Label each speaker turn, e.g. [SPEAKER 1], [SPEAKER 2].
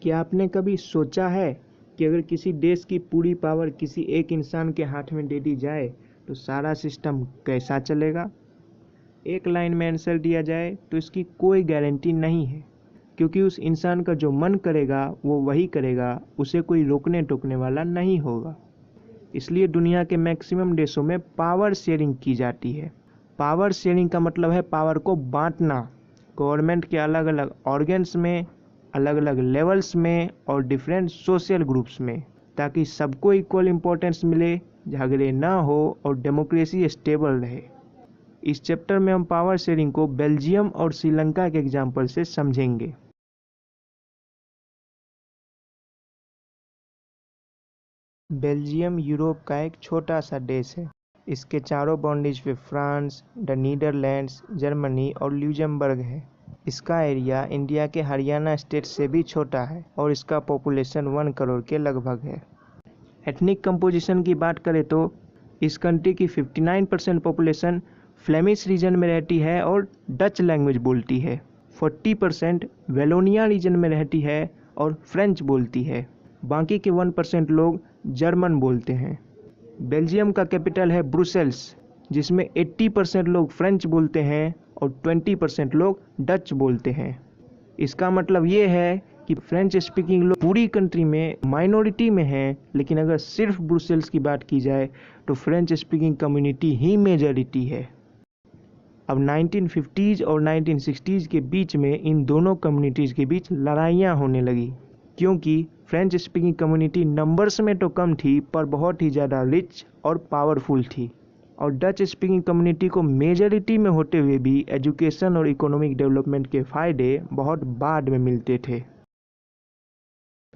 [SPEAKER 1] क्या आपने कभी सोचा है कि अगर किसी देश की पूरी पावर किसी एक इंसान के हाथ में दे दी जाए तो सारा सिस्टम कैसा चलेगा? एक लाइन में आंसर दिया जाए तो इसकी कोई गारंटी नहीं है, क्योंकि उस इंसान का जो मन करेगा वो वही करेगा, उसे कोई रोकने टोकने वाला नहीं होगा। इसलिए दुनिया के मैक्सिमम देशों में पावर शेयरिंग की जाती है। पावर शेयरिंग का मतलब है पावर को बांटना, गवर्नमेंट के अलग अलग ऑर्गन्स में, अलग अलग लेवल्स में और डिफरेंट सोशल ग्रुप्स में, ताकि सबको इक्वल इम्पोर्टेंस मिले, झगड़े ना हो और डेमोक्रेसी स्टेबल रहे। इस चैप्टर में हम पावर शेयरिंग को बेल्जियम और श्रीलंका के एग्जाम्पल से समझेंगे। बेल्जियम यूरोप का एक छोटा सा देश है। इसके चारों बाउंड्रीज पे फ्रांस, द नीदरलैंड्स, जर्मनी और ल्यूजमबर्ग है। इसका एरिया इंडिया के हरियाणा स्टेट से भी छोटा है और इसका पॉपुलेशन 1 करोड़ के लगभग है। एथनिक कंपोजिशन की बात करें तो इस कंट्री की 59% पॉपुलेशन फ्लेमिश रीजन में रहती है और डच लैंग्वेज बोलती है। 40% वेलोनिया रीजन में रहती है और फ्रेंच बोलती है। बाकी के 1% लोग जर्मन बोलते हैं। बेल्जियम का कैपिटल है ब्रुसेल्स, जिसमें 80% लोग फ्रेंच बोलते हैं और 20% लोग डच बोलते हैं। इसका मतलब ये है कि फ्रेंच स्पीकिंग लोग पूरी कंट्री में माइनॉरिटी में हैं, लेकिन अगर सिर्फ ब्रुसेल्स की बात की जाए तो फ्रेंच स्पीकिंग कम्युनिटी ही मेजॉरिटी है। अब 1950s और 1960s के बीच में इन दोनों कम्युनिटीज़ के बीच लड़ाइयाँ होने लगी, क्योंकि फ्रेंच स्पीकिंग कम्युनिटी नंबर्स में तो कम थी पर बहुत ही ज़्यादा रिच और पावरफुल थी, और डच स्पीकिंग कम्युनिटी को मेजॉरिटी में होते हुए भी एजुकेशन और इकोनॉमिक डेवलपमेंट के फ़ायदे बहुत बाद में मिलते थे।